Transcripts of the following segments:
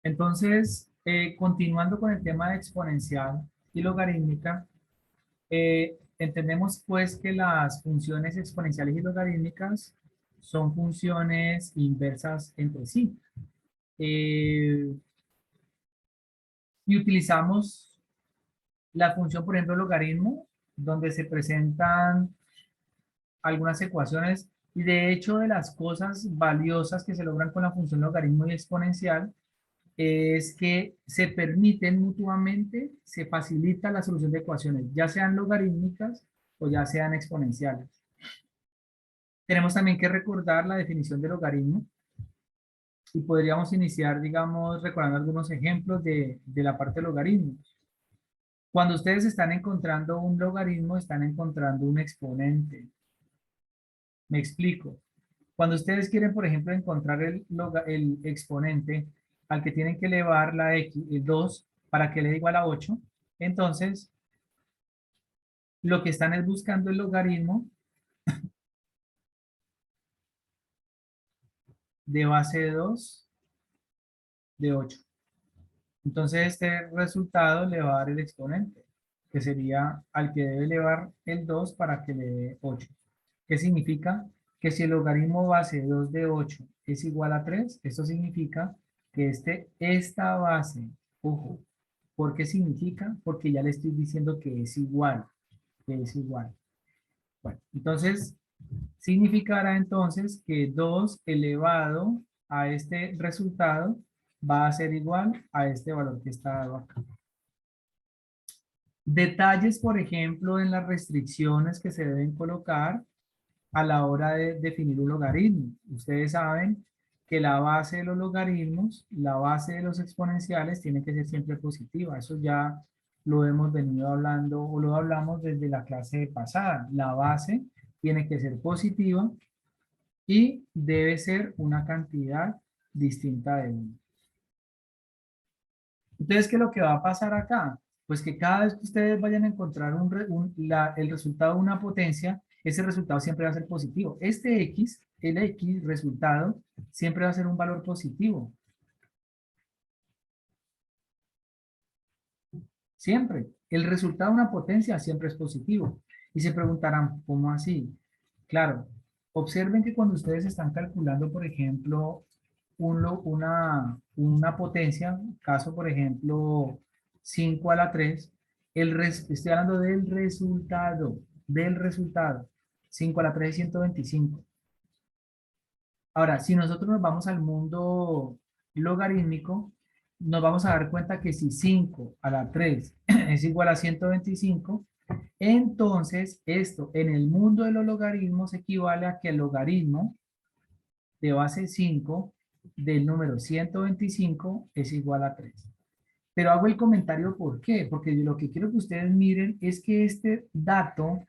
Entonces, continuando con el tema de exponencial y logarítmica, entendemos pues que las funciones exponenciales y logarítmicas son funciones inversas entre sí. Eh, y utilizamos la función, por ejemplo, logaritmo, donde se presentan algunas ecuaciones y de hecho de las cosas valiosas que se logran con la función logaritmo y exponencial es que se permiten mutuamente, se facilita la solución de ecuaciones, ya sean logarítmicas o ya sean exponenciales. Tenemos también que recordar la definición de logaritmo y podríamos iniciar, digamos, recordando algunos ejemplos de la parte de logaritmos. Cuando ustedes están encontrando un logaritmo, están encontrando un exponente. Me explico. Cuando ustedes quieren, por ejemplo, encontrar el exponente al que tienen que elevar la x, el 2, para que le dé igual a 8, entonces lo que están es buscando el logaritmo de base de 2 de 8. Entonces este resultado le va a dar el exponente, que sería al que debe elevar el 2 para que le dé 8. ¿Qué significa? Que si el logaritmo base 2 de 8 es igual a 3, esto significa que esta base, ojo, ¿por qué significa? Porque ya le estoy diciendo que es igual, que es igual. Bueno, entonces, significará entonces que 2 elevado a este resultado va a ser igual a este valor que está dado acá. Detalles, por ejemplo, en las restricciones que se deben colocar a la hora de definir un logaritmo. Ustedes saben que la base de los logaritmos, la base de los exponenciales tiene que ser siempre positiva. Eso ya lo hemos venido hablando o lo hablamos desde la clase pasada. La base tiene que ser positiva y debe ser una cantidad distinta de 1. Entonces, ¿qué es lo que va a pasar acá? Pues que cada vez que ustedes vayan a encontrar el resultado de una potencia, ese resultado siempre va a ser positivo. Este X, el X resultado, siempre va a ser un valor positivo. Siempre. El resultado de una potencia siempre es positivo. Y se preguntarán, ¿cómo así? Claro, observen que cuando ustedes están calculando, por ejemplo, una potencia, caso por ejemplo 5 a la 3, estoy hablando del resultado, 5 a la 3 es 125. Ahora, si nosotros nos vamos al mundo logarítmico, nos vamos a dar cuenta que si 5 a la 3 es igual a 125, entonces esto en el mundo de los logaritmos equivale a que el logaritmo de base 5 del número 125 es igual a 3. Pero hago el comentario ¿por qué? Porque yo lo que quiero que ustedes miren es que este dato,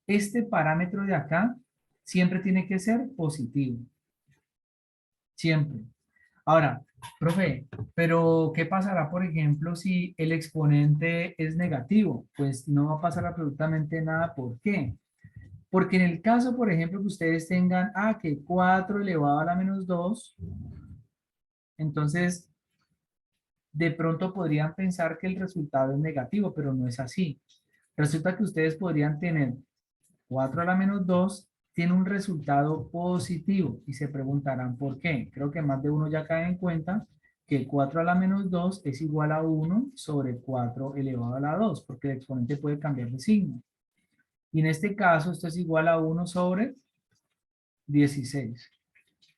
este parámetro de acá, siempre tiene que ser positivo. Siempre. Ahora, profe, pero ¿qué pasará, por ejemplo, si el exponente es negativo? Pues no va a pasar absolutamente nada. ¿Por qué? Porque en el caso, por ejemplo, que ustedes tengan, que 4 elevado a la menos 2, entonces de pronto podrían pensar que el resultado es negativo, pero no es así. Resulta que ustedes podrían tener 4 a la menos 2 tiene un resultado positivo y se preguntarán por qué. Creo que más de uno ya cae en cuenta que 4 a la menos 2 es igual a 1 sobre 4 elevado a la 2, porque el exponente puede cambiar de signo. Y en este caso esto es igual a 1 sobre 16.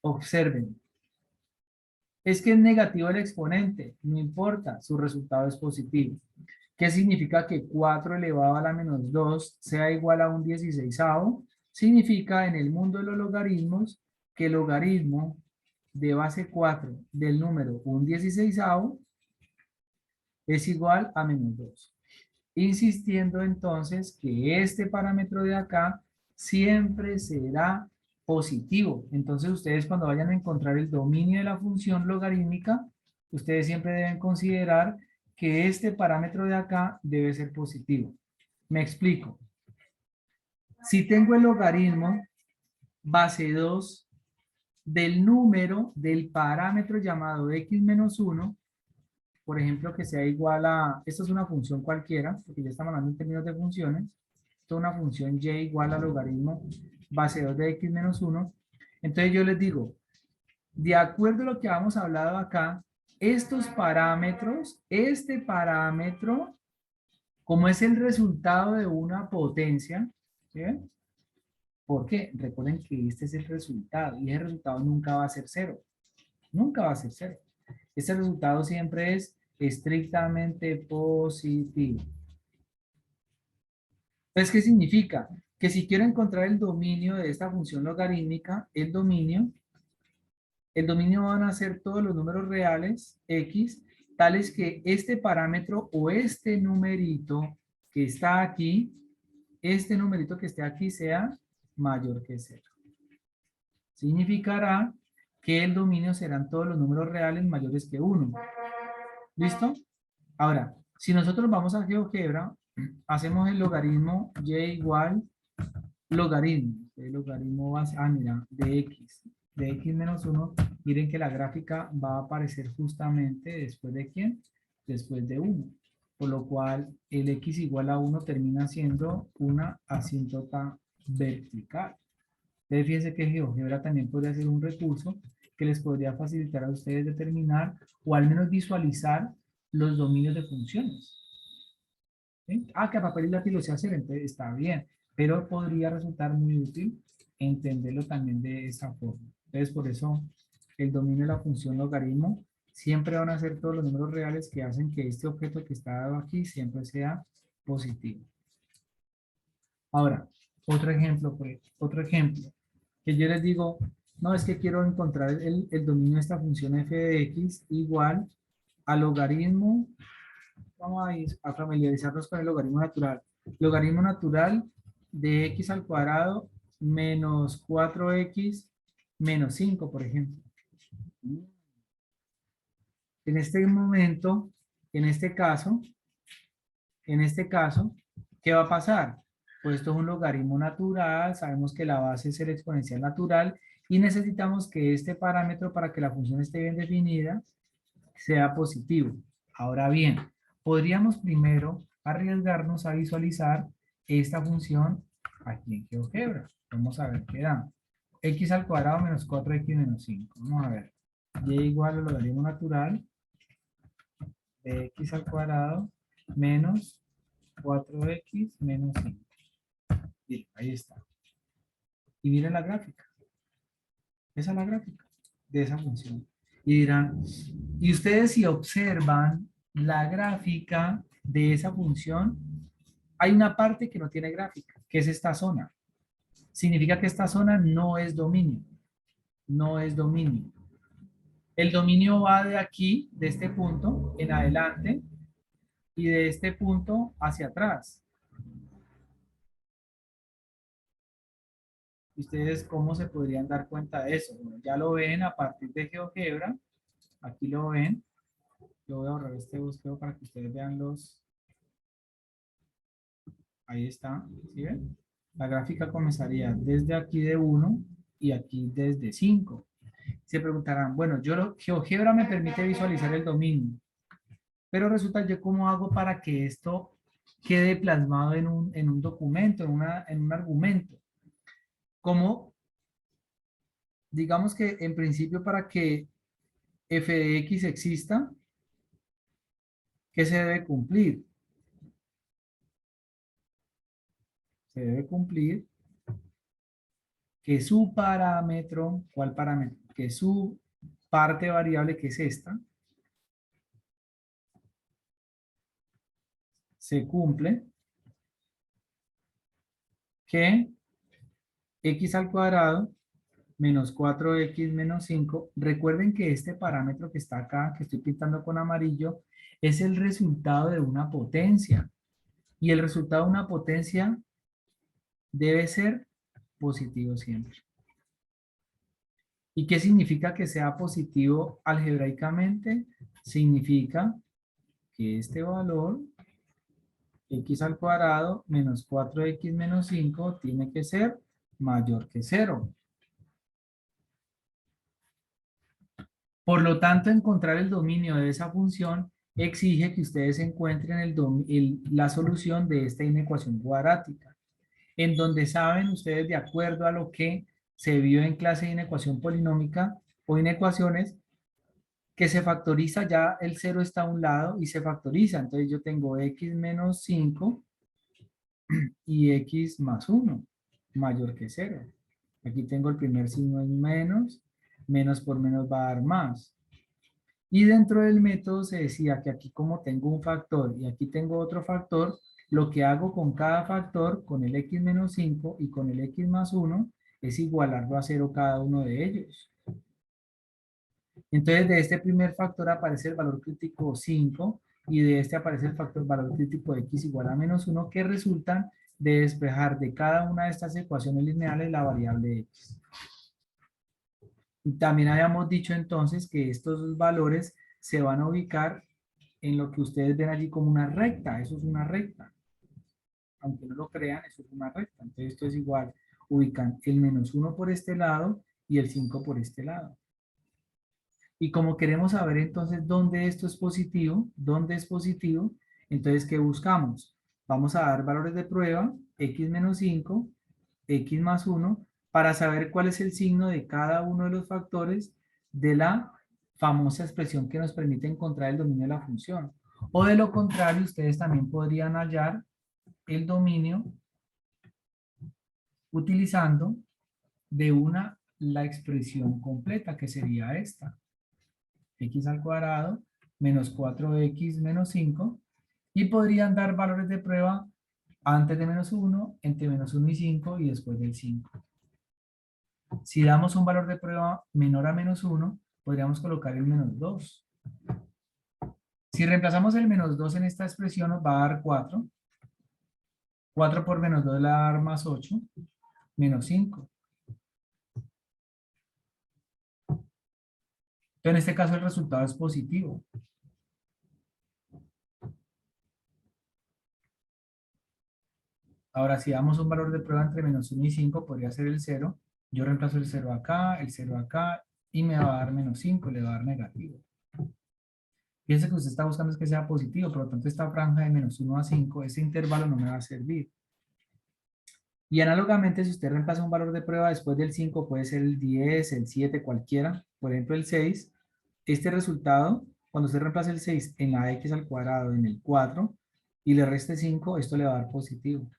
Observen. Es que es negativo el exponente, no importa, su resultado es positivo. ¿Qué significa que 4 elevado a la menos 2 sea igual a un 16avo? Significa en el mundo de los logaritmos que el logaritmo de base 4 del número un 16avo es igual a menos 2. Insistiendo entonces que este parámetro de acá siempre será positivo. Entonces ustedes cuando vayan a encontrar el dominio de la función logarítmica, ustedes siempre deben considerar que este parámetro de acá debe ser positivo. Me explico. Si tengo el logaritmo base 2 del número del parámetro llamado x menos 1, por ejemplo, que sea igual a, esto es una función cualquiera, porque ya estamos hablando en términos de funciones, esto es una función y igual a logaritmo base 2 de x menos 1. Entonces yo les digo, de acuerdo a lo que habíamos hablado acá, estos parámetros, este parámetro, como es el resultado de una potencia, ¿sí? Porque recuerden que este es el resultado y ese resultado nunca va a ser cero. Nunca va a ser cero. Este resultado siempre es estrictamente positivo. Entonces, ¿qué significa? Que si quiero encontrar el dominio de esta función logarítmica, el dominio van a ser todos los números reales, x, tales que este parámetro o este numerito que está aquí, este numerito que esté aquí sea mayor que cero. Significará que el dominio serán todos los números reales mayores que 1. ¿Listo? Ahora, si nosotros vamos a GeoGebra, hacemos el logaritmo y igual logaritmo. El logaritmo va a, mira, de x menos 1. Miren que la gráfica va a aparecer justamente después de ¿quién? Después de 1. Por lo cual el x igual a 1 termina siendo una asíntota vertical. Entonces, fíjense que GeoGebra también podría ser un recurso que les podría facilitar a ustedes determinar o al menos visualizar los dominios de funciones. ¿Sí? Ah, que a papel y lápiz lo sé hacer, entonces está bien, pero podría resultar muy útil entenderlo también de esa forma. Entonces, por eso el dominio de la función logaritmo siempre van a ser todos los números reales que hacen que este objeto que está dado aquí siempre sea positivo. Ahora, otro ejemplo, que yo les digo, no, es que quiero encontrar el dominio de esta función f de x igual al logaritmo, vamos a familiarizarnos con el logaritmo natural. Logaritmo natural de x al cuadrado menos 4x menos 5, por ejemplo. En este momento, en este caso, ¿qué va a pasar? Pues esto es un logaritmo natural, sabemos que la base es el exponencial natural y necesitamos que este parámetro para que la función esté bien definida sea positivo. Ahora bien, podríamos primero arriesgarnos a visualizar esta función aquí en GeoGebra. Vamos a ver qué da. X al cuadrado menos 4x menos 5. Vamos a ver. Y igual al logaritmo natural de x al cuadrado menos 4x menos 5. Bien, ahí está. Y miren la gráfica. Esa es la gráfica de esa función. Y dirán, y ustedes si observan la gráfica de esa función, hay una parte que no tiene gráfica, que es esta zona. Significa que esta zona no es dominio. No es dominio. El dominio va de aquí, de este punto, en adelante, y de este punto hacia atrás. ¿Ustedes cómo se podrían dar cuenta de eso? Bueno, ya lo ven a partir de GeoGebra. Aquí lo ven. Yo voy a ahorrar este bosqueo para que ustedes vean los... Ahí está. ¿Sí ven? La gráfica comenzaría desde aquí de 1 y aquí desde 5. Se preguntarán, bueno, GeoGebra me permite visualizar el dominio, pero resulta yo cómo hago para que esto quede plasmado en un documento, en un argumento. Como, digamos que en principio para que f de x exista, ¿qué se debe cumplir? Se debe cumplir que su parámetro, ¿cuál parámetro? Que su parte variable, que es esta, se cumple, que x al cuadrado menos 4x menos 5, recuerden que este parámetro que está acá, que estoy pintando con amarillo, es el resultado de una potencia. Y el resultado de una potencia debe ser positivo siempre. ¿Y qué significa que sea positivo algebraicamente? Significa que este valor, x al cuadrado menos 4x menos 5, tiene que ser mayor que 0. Por lo tanto, encontrar el dominio de esa función exige que ustedes encuentren la solución de esta inecuación cuadrática, en donde saben ustedes, de acuerdo a lo que se vio en clase de inecuación polinómica o inecuaciones, que se factoriza, ya el 0 está a un lado y se factoriza. Entonces yo tengo x menos 5 y x más 1 mayor que 0. Aquí tengo el primer signo en menos, menos por menos va a dar más. Y dentro del método se decía que aquí, como tengo un factor y aquí tengo otro factor, lo que hago con cada factor, con el x menos 5 y con el x más 1, es igualarlo a 0 cada uno de ellos. Entonces, de este primer factor aparece el valor crítico 5 y de este aparece el valor crítico de x igual a menos 1, que resultan de despejar de cada una de estas ecuaciones lineales la variable x. También habíamos dicho entonces que estos dos valores se van a ubicar en lo que ustedes ven allí como una recta. Eso es una recta. Aunque no lo crean, eso es una recta. Entonces esto es igual. Ubican el menos 1 por este lado y el 5 por este lado. Y como queremos saber entonces dónde esto es positivo, entonces ¿qué buscamos? Vamos a dar valores de prueba, x menos 5, x más 1, para saber cuál es el signo de cada uno de los factores de la famosa expresión que nos permite encontrar el dominio de la función. O de lo contrario, ustedes también podrían hallar el dominio utilizando la expresión completa, que sería esta. X al cuadrado menos 4x menos 5, y podrían dar valores de prueba antes de menos 1, entre menos 1 y 5 y después del 5. Si damos un valor de prueba menor a menos 1, podríamos colocar el menos 2. Si reemplazamos el menos 2 en esta expresión, nos va a dar 4. 4 por menos 2 le va a dar más 8, menos 5. Entonces, en este caso el resultado es positivo. Ahora, si damos un valor de prueba entre menos 1 y 5, podría ser el 0. Yo reemplazo el 0 acá, y me va a dar menos 5, le va a dar negativo. Fíjense que usted está buscando es que sea positivo, por lo tanto esta franja de menos 1 a 5, ese intervalo no me va a servir. Y análogamente, si usted reemplaza un valor de prueba después del 5, puede ser el 10, el 7, cualquiera, por ejemplo el 6, este resultado, cuando usted reemplaza el 6 en la x al cuadrado, en el 4, y le reste 5, esto le va a dar positivo.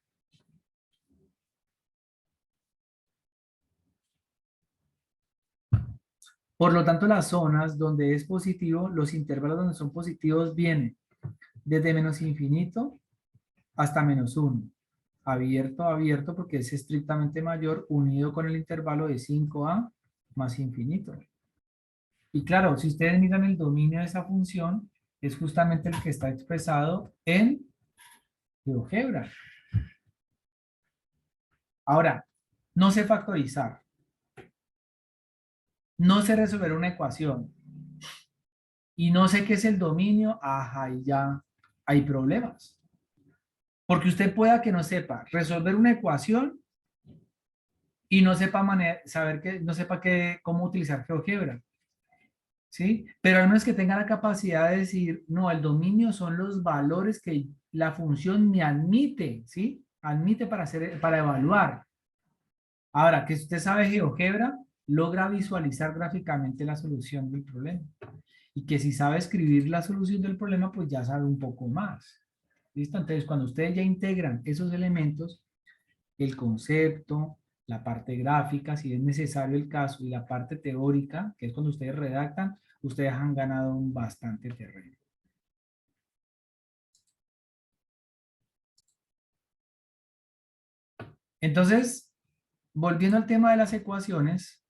Por lo tanto, las zonas donde es positivo, los intervalos donde son positivos vienen desde menos infinito hasta menos 1. Abierto, abierto, porque es estrictamente mayor, unido con el intervalo de 5a más infinito. Y claro, si ustedes miran el dominio de esa función, es justamente el que está expresado en GeoGebra. Ahora, no sé factorizar. No sé resolver una ecuación. Y no sé qué es el dominio. Ajá, y ya hay problemas. Porque usted pueda que no sepa resolver una ecuación y no sepa no sepa cómo utilizar GeoGebra. ¿Sí? Pero al menos que tenga la capacidad de decir, no, el dominio son los valores que la función me admite, ¿sí? Admite para evaluar. Ahora, que usted sabe GeoGebra, logra visualizar gráficamente la solución del problema. Y que si sabe escribir la solución del problema, pues ya sabe un poco más. ¿Listo? Entonces, cuando ustedes ya integran esos elementos, el concepto, la parte gráfica, si es necesario el caso, y la parte teórica, que es cuando ustedes redactan, ustedes han ganado un bastante terreno. Entonces, volviendo al tema de las ecuaciones,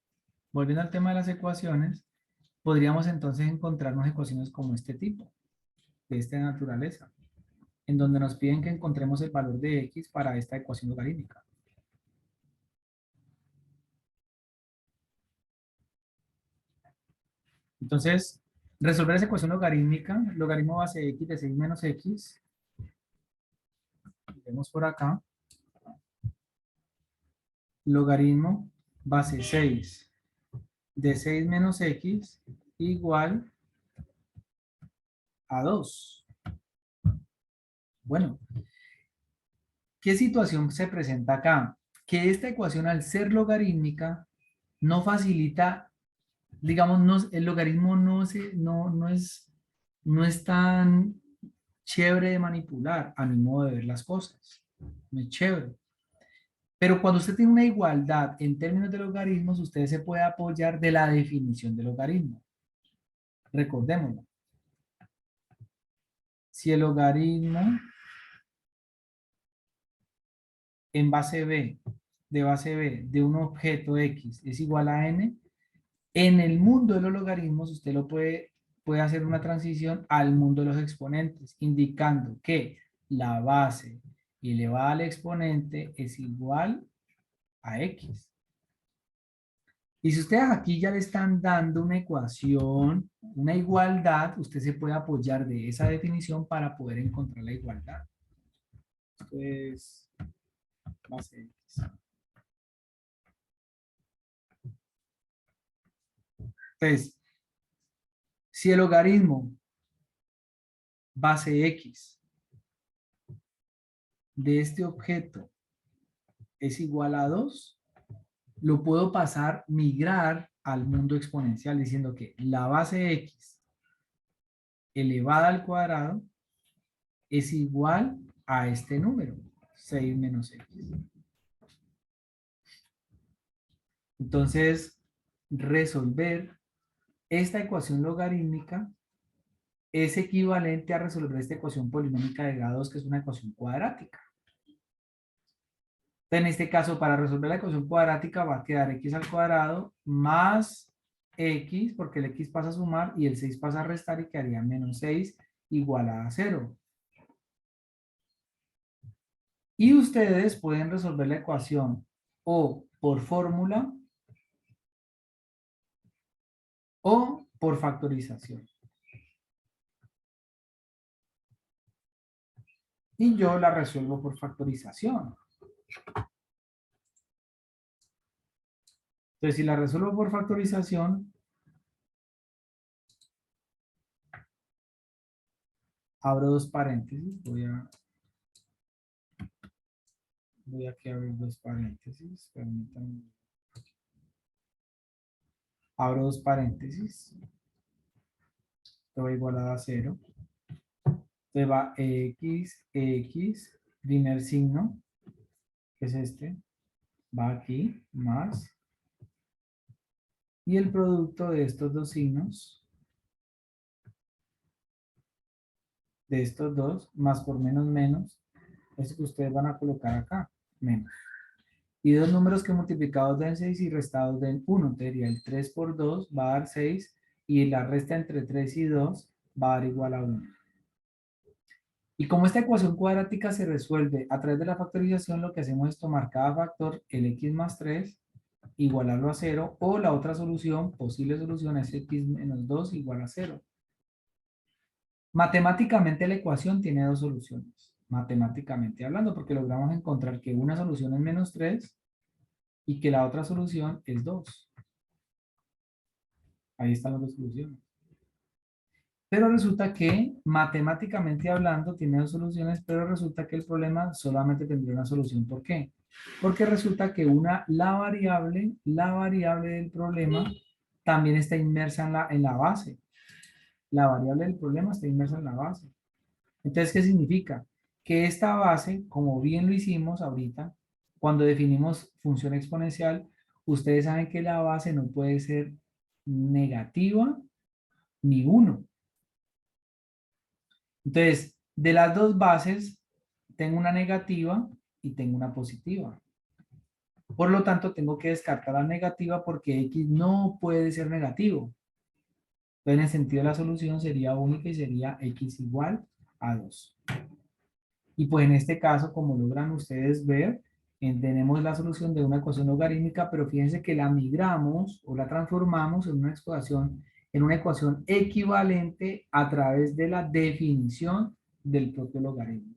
podríamos entonces encontrarnos ecuaciones como este tipo, de esta naturaleza, en donde nos piden que encontremos el valor de x para esta ecuación logarítmica. Entonces, resolver esa ecuación logarítmica, logaritmo base de x de 6 menos x, vemos por acá, logaritmo base 6 de 6 menos x igual a 2. Bueno, ¿qué situación se presenta acá? Que esta ecuación, al ser logarítmica, no facilita, digamos, el logaritmo no es tan chévere de manipular a mi modo de ver las cosas. No es chévere. Pero cuando usted tiene una igualdad en términos de logaritmos, usted se puede apoyar de la definición de logaritmo. Recordémoslo. Si el logaritmo en base B, de base B, de un objeto X es igual a n, en el mundo de los logaritmos usted puede hacer una transición al mundo de los exponentes, indicando que la base elevada al exponente es igual a X. Y si ustedes aquí ya le están dando una ecuación, una igualdad, usted se puede apoyar de esa definición para poder encontrar la igualdad. Entonces, base X. Entonces, si el logaritmo base X de este objeto es igual a 2, lo puedo migrar al mundo exponencial diciendo que la base X elevada al cuadrado es igual a este número, 6 menos X. Entonces, resolver esta ecuación logarítmica es equivalente a resolver esta ecuación polinómica de grado 2, que es una ecuación cuadrática. En este caso, para resolver la ecuación cuadrática va a quedar x al cuadrado más x, porque el x pasa a sumar y el 6 pasa a restar y quedaría menos 6 igual a 0. Y ustedes pueden resolver la ecuación o por fórmula o por factorización. Y yo la resuelvo por factorización. Entonces, si la resuelvo por factorización, abro dos paréntesis. Voy aquí a abrir dos paréntesis. Permítanme. Abro dos paréntesis. Esto va igualado a 0. Entonces va x, primer signo, que es este, va aquí, más. Y el producto de estos dos signos, de estos dos, más por menos menos, es que ustedes van a colocar acá, menos. Y dos números que multiplicados den 6 y restados den 1. Entonces sería el 3 por 2 va a dar 6 y la resta entre 3 y 2 va a dar igual a 1. Y como esta ecuación cuadrática se resuelve a través de la factorización, lo que hacemos es tomar cada factor, el x más 3, igualarlo a 0, o la otra solución, posible solución, es x menos 2 igual a 0. Matemáticamente la ecuación tiene dos soluciones, matemáticamente hablando, porque logramos encontrar que una solución es menos 3 y que la otra solución es 2. Ahí están las dos soluciones. Pero resulta que, matemáticamente hablando, tiene dos soluciones, pero resulta que el problema solamente tendría una solución. ¿Por qué? Porque resulta que la variable del problema también está inmersa en la base. La variable del problema está inmersa en la base. Entonces, ¿qué significa? Que esta base, como bien lo hicimos ahorita, cuando definimos función exponencial, ustedes saben que la base no puede ser negativa ni 1. Entonces, de las dos bases, tengo una negativa y tengo una positiva. Por lo tanto, tengo que descartar la negativa porque x no puede ser negativo. Entonces, en el sentido de la solución sería única y sería x igual a 2. Y pues en este caso, como logran ustedes ver, tenemos la solución de una ecuación logarítmica, pero fíjense que la migramos o la transformamos en una ecuación equivalente a través de la definición del propio logaritmo.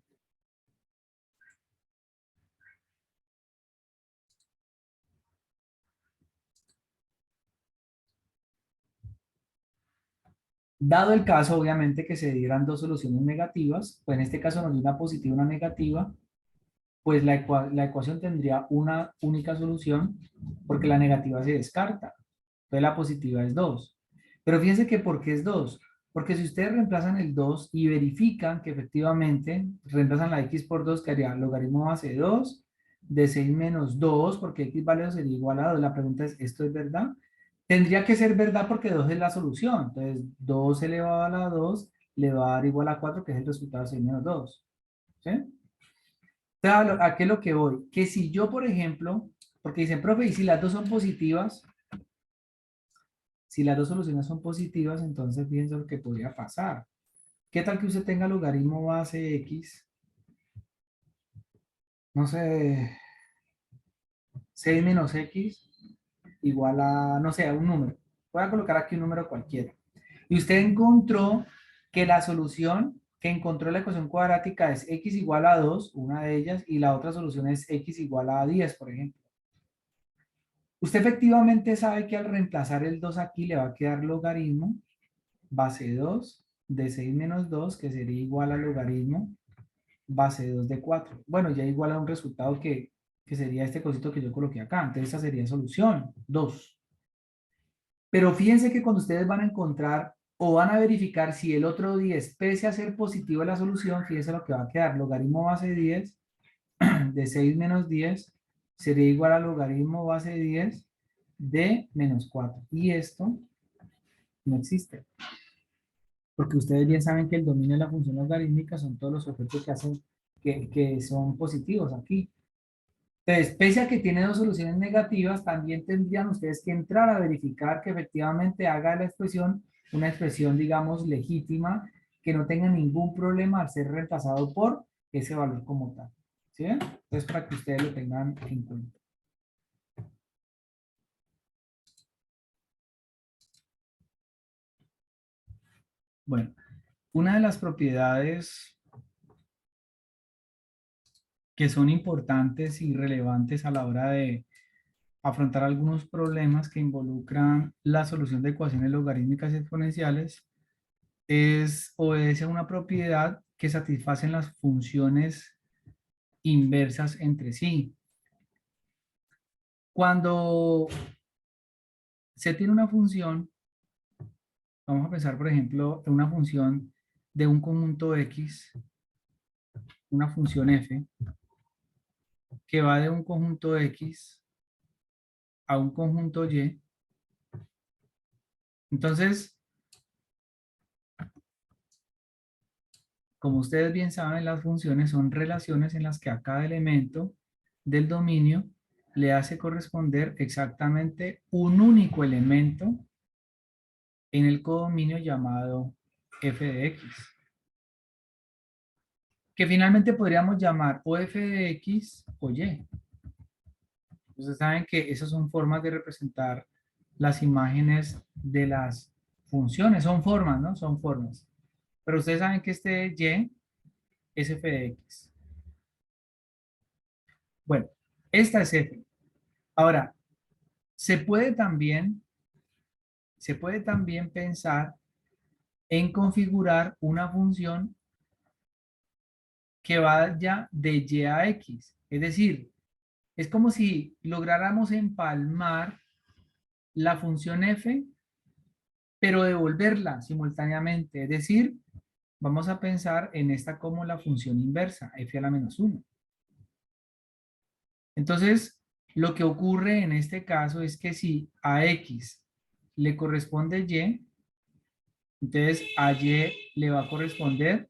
Dado el caso, obviamente, que se dieran dos soluciones negativas, pues en este caso nos dio una positiva y una negativa, pues la ecuación tendría una única solución porque la negativa se descarta. Entonces la positiva es 2. Pero fíjense que ¿por qué es 2? Porque si ustedes reemplazan el 2 y verifican que efectivamente reemplazan la x por 2, que haría logaritmo base de 2 de 6 menos 2, porque x vale 2 sería igual a 2. La pregunta es, ¿esto es verdad? Tendría que ser verdad porque 2 es la solución. Entonces 2 elevado a la 2 le va a dar igual a 4, que es el resultado de 6 menos 2. ¿Sí? Entonces, ¿a qué es lo que voy? Que si yo, por ejemplo, porque dicen, profe, y si las dos son positivas, si las dos soluciones son positivas, entonces pienso lo que podría pasar. ¿Qué tal que usted tenga logaritmo base x, no sé, 6 menos x igual a, no sé, a un número? Voy a colocar aquí un número cualquiera. Y usted encontró que la solución que encontró la ecuación cuadrática es x igual a 2, una de ellas, y la otra solución es x igual a 10, por ejemplo. Usted efectivamente sabe que al reemplazar el 2 aquí le va a quedar logaritmo base 2 de 6 menos 2, que sería igual al logaritmo base 2 de 4. Bueno, ya igual a un resultado que sería este cosito que yo coloqué acá. Entonces esa sería solución, 2. Pero fíjense que cuando ustedes van a encontrar o van a verificar si el otro 10, pese a ser positivo la solución, fíjense lo que va a quedar. Logaritmo base 10 de 6 menos 10 sería igual a logaritmo base 10 de menos 4. Y esto no existe. Porque ustedes bien saben que el dominio de la función logarítmica son todos los objetos que hacen, que son positivos aquí. Entonces, pese a que tiene dos soluciones negativas, también tendrían ustedes que entrar a verificar que efectivamente haga la expresión una expresión, digamos, legítima, que no tenga ningún problema al ser reemplazado por ese valor como tal. ¿Sí? Entonces, para que ustedes lo tengan en cuenta. Bueno, una de las propiedades que son importantes y relevantes a la hora de afrontar algunos problemas que involucran la solución de ecuaciones logarítmicas y exponenciales obedece a una propiedad que satisfacen las funciones inversas entre sí. Cuando se tiene una función, vamos a pensar, por ejemplo, en una función de un conjunto X, una función f, que va de un conjunto X a un conjunto Y. Entonces, como ustedes bien saben, las funciones son relaciones en las que a cada elemento del dominio le hace corresponder exactamente un único elemento en el codominio llamado f de x, que finalmente podríamos llamar o f de x o y. Ustedes saben que esas son formas de representar las imágenes de las funciones, son formas, ¿no? Son formas. Pero ustedes saben que este y es f de x. Bueno, esta es f. Ahora, se puede también, se puede también pensar en configurar una función que vaya de y a x. Es decir, es como si lográramos empalmar la función f, pero devolverla simultáneamente. Es decir, vamos a pensar en esta como la función inversa, f a la menos 1. Entonces, lo que ocurre en este caso es que si a x le corresponde y, entonces a y le va a corresponder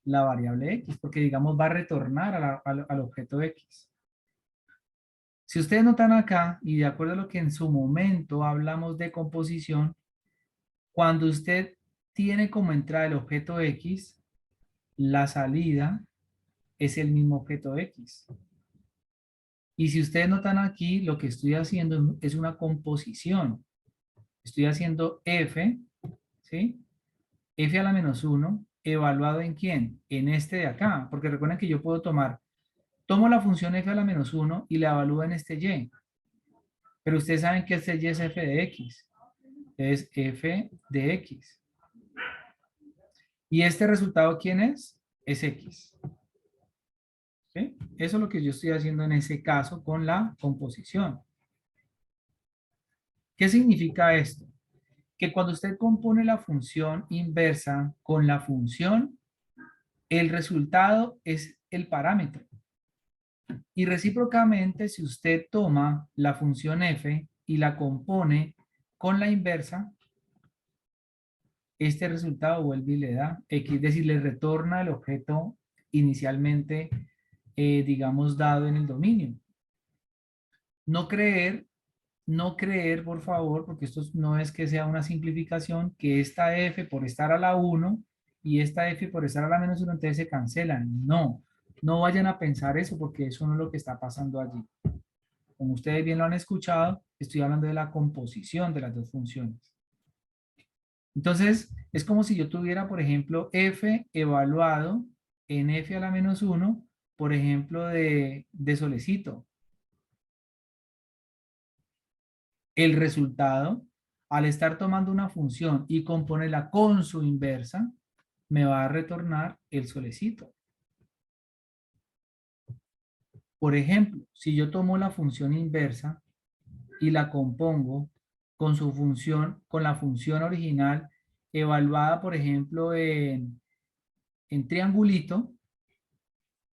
la variable x, porque digamos va a retornar al objeto x. Si ustedes notan acá, y de acuerdo a lo que en su momento hablamos de composición, cuando usted tiene como entrada el objeto x, la salida es el mismo objeto x. Y si ustedes notan aquí, lo que estoy haciendo es una composición. Estoy haciendo f, ¿sí? F a la menos 1, evaluado ¿en quién? En este de acá, porque recuerden que yo puedo tomo la función f a la menos 1 y la evalúo en este y. Pero ustedes saben que este y es f de x. Es f de x. ¿Y este resultado quién es? Es x. ¿Sí? Eso es lo que yo estoy haciendo en ese caso con la composición. ¿Qué significa esto? Que cuando usted compone la función inversa con la función, el resultado es el parámetro. Y recíprocamente, si usted toma la función f y la compone con la inversa, este resultado vuelve y le da x, es decir, le retorna el objeto inicialmente, digamos, dado en el dominio. No creer, no creer, por favor, porque esto no es que sea una simplificación, que esta f por estar a la 1 y esta f por estar a la menos 1, entonces se cancelan. No, no vayan a pensar eso porque eso no es lo que está pasando allí. Como ustedes bien lo han escuchado, estoy hablando de la composición de las dos funciones. Entonces, es como si yo tuviera, por ejemplo, f evaluado en f a la menos 1, por ejemplo, de solecito. El resultado, al estar tomando una función y componerla con su inversa, me va a retornar el solecito. Por ejemplo, si yo tomo la función inversa y la compongo con su función, con la función original evaluada, por ejemplo, en triangulito,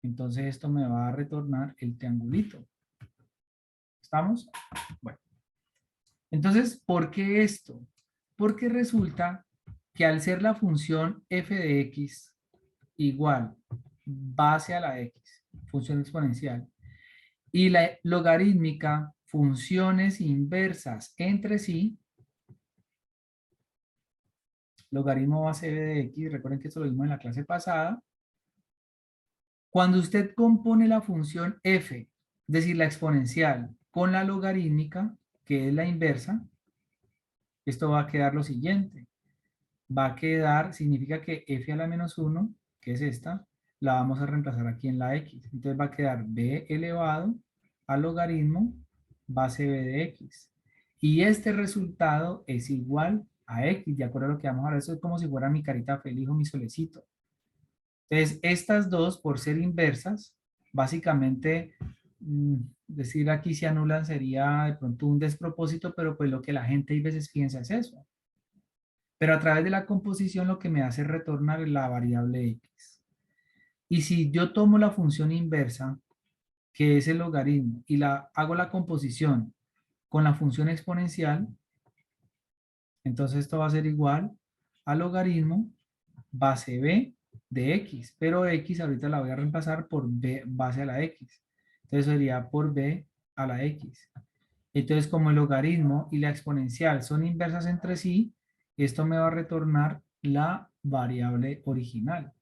entonces esto me va a retornar el triangulito. ¿Estamos? Bueno. Entonces, ¿por qué esto? Porque resulta que al ser la función f de x igual base a la x, función exponencial, y la logarítmica, funciones inversas entre sí, logaritmo base b de x, recuerden que esto lo vimos en la clase pasada, cuando usted compone la función f, es decir, la exponencial, con la logarítmica, que es la inversa, esto va a quedar lo siguiente. Va a quedar, significa que f a la menos 1, que es esta, la vamos a reemplazar aquí en la x. Entonces va a quedar b elevado al logaritmo base b de x. Y este resultado es igual a x, de acuerdo a lo que vamos a ver. Eso es como si fuera mi carita feliz o mi solecito. Entonces, estas dos, por ser inversas, básicamente, decir aquí se anulan sería de pronto un despropósito, pero pues lo que la gente a veces piensa es eso. Pero a través de la composición lo que me hace es retornar la variable x. Y si yo tomo la función inversa, que es el logaritmo, y hago la composición con la función exponencial, entonces esto va a ser igual al logaritmo base b de x. Pero x ahorita la voy a reemplazar por b base a la x. Entonces sería por b a la x. Entonces, como el logaritmo y la exponencial son inversas entre sí, esto me va a retornar la variable original.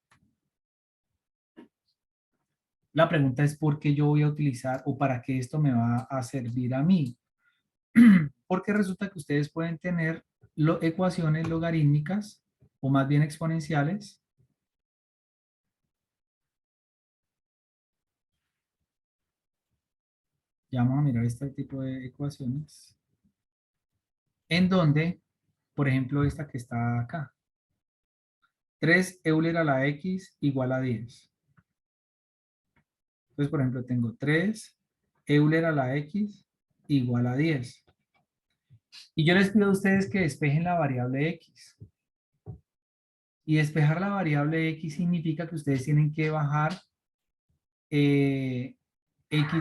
La pregunta es por qué yo voy a utilizar o para qué esto me va a servir a mí. Porque resulta que ustedes pueden tener ecuaciones logarítmicas o más bien exponenciales. Ya vamos a mirar este tipo de ecuaciones. En donde, por ejemplo, esta que está acá. 3 Euler a la x igual a 10. Entonces, por ejemplo, tengo 3 Euler a la x igual a 10. Y yo les pido a ustedes que despejen la variable x. Y despejar la variable x significa que ustedes tienen que bajar x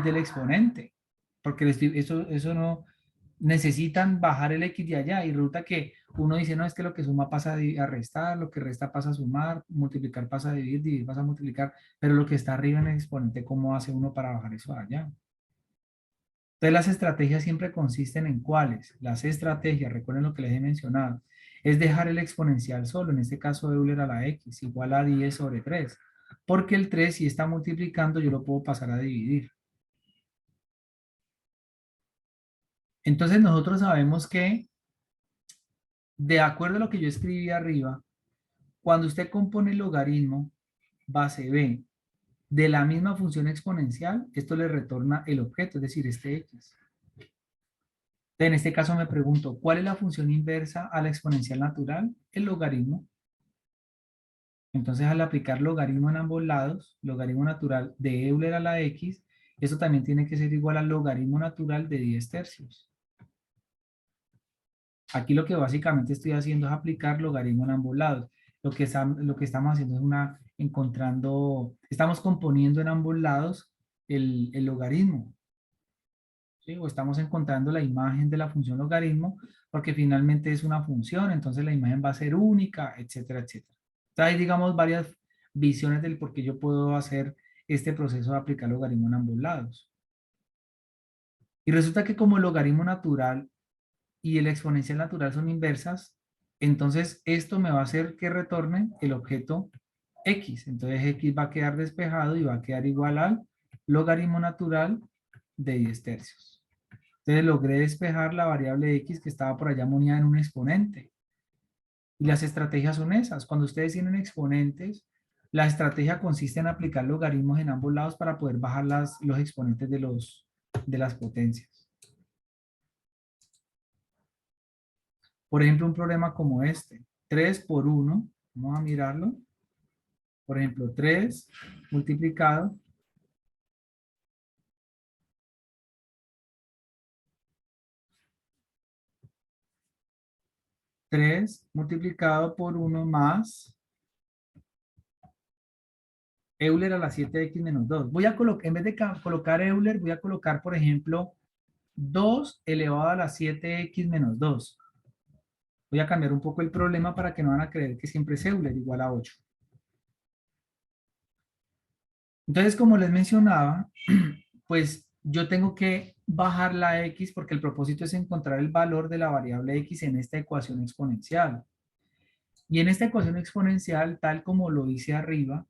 del exponente. Porque eso no, necesitan bajar el x de allá. Y resulta que uno dice, no, es que lo que suma pasa a restar, lo que resta pasa a sumar, multiplicar pasa a dividir, dividir pasa a multiplicar. Pero lo que está arriba en el exponente, ¿cómo hace uno para bajar eso allá? Entonces las estrategias siempre consisten en cuáles. Las estrategias, recuerden lo que les he mencionado, es dejar el exponencial solo, en este caso Euler a la x, igual a 10 sobre 3. Porque el 3 si está multiplicando, yo lo puedo pasar a dividir. Entonces nosotros sabemos que, de acuerdo a lo que yo escribí arriba, cuando usted compone el logaritmo base b de la misma función exponencial, esto le retorna el objeto, es decir, este x. En este caso me pregunto, ¿cuál es la función inversa a la exponencial natural? El logaritmo. Entonces, al aplicar logaritmo en ambos lados, logaritmo natural de Euler a la X, eso también tiene que ser igual al logaritmo natural de 10 tercios. Aquí lo que básicamente estoy haciendo es aplicar logaritmo en ambos lados. Lo que estamos haciendo es estamos componiendo en ambos lados el logaritmo, ¿sí? O estamos encontrando la imagen de la función logaritmo, porque finalmente es una función, entonces la imagen va a ser única, etcétera, etcétera. Entonces hay, digamos, varias visiones del por qué yo puedo hacer este proceso de aplicar logaritmo en ambos lados. Y resulta que como el logaritmo natural y el exponencial natural son inversas, entonces esto me va a hacer que retorne el objeto x. Entonces x va a quedar despejado y va a quedar igual al logaritmo natural de 10 tercios. Entonces logré despejar la variable x que estaba por allá monida en un exponente. Y las estrategias son esas. Cuando ustedes tienen exponentes, la estrategia consiste en aplicar logaritmos en ambos lados para poder bajar los exponentes de las potencias. Por ejemplo, un problema como este. 3 por 1, vamos a mirarlo. Por ejemplo, 3 multiplicado 3 multiplicado por 1 más Euler a la 7x menos 2. Voy a colocar, en vez de colocar Euler, voy a colocar, por ejemplo, 2 elevado a la 7x menos 2. Voy a cambiar un poco el problema para que no van a creer que siempre es Euler igual a 8. Entonces, como les mencionaba, pues yo tengo que bajar la x porque el propósito es encontrar el valor de la variable x en esta ecuación exponencial. Y en esta ecuación exponencial, tal como lo hice arriba,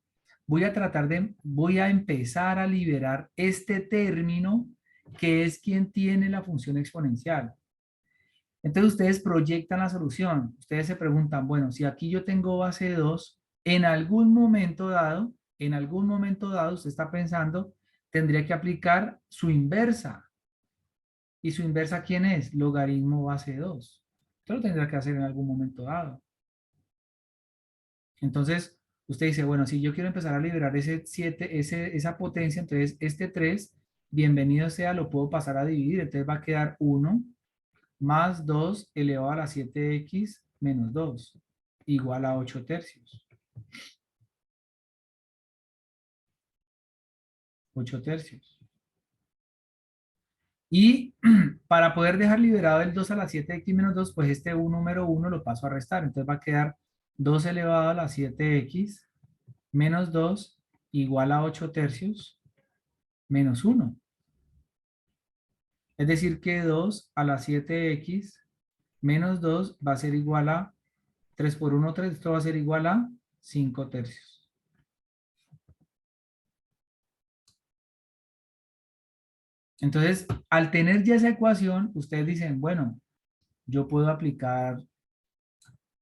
voy a empezar a liberar este término que es quien tiene la función exponencial. Entonces ustedes proyectan la solución. Ustedes se preguntan, bueno, si aquí yo tengo base 2, en algún momento dado, usted está pensando, tendría que aplicar su inversa. ¿Y su inversa quién es? Logaritmo base 2. Esto lo tendrá que hacer en algún momento dado. Entonces, usted dice, bueno, si yo quiero empezar a liberar ese 7, esa potencia, entonces este 3, bienvenido sea, lo puedo pasar a dividir. Entonces va a quedar 1 más 2 elevado a la 7x menos 2, igual a 8 tercios. 8 tercios. Y para poder dejar liberado el 2 a la 7x menos 2, pues este número 1 lo paso a restar. Entonces va a quedar 2 elevado a la 7x menos 2 igual a 8 tercios menos 1. Es decir que 2 a la 7x menos 2 va a ser igual a 3 por 1, 3. Esto va a ser igual a 5 tercios. Entonces, al tener ya esa ecuación, ustedes dicen, bueno, yo puedo aplicar, es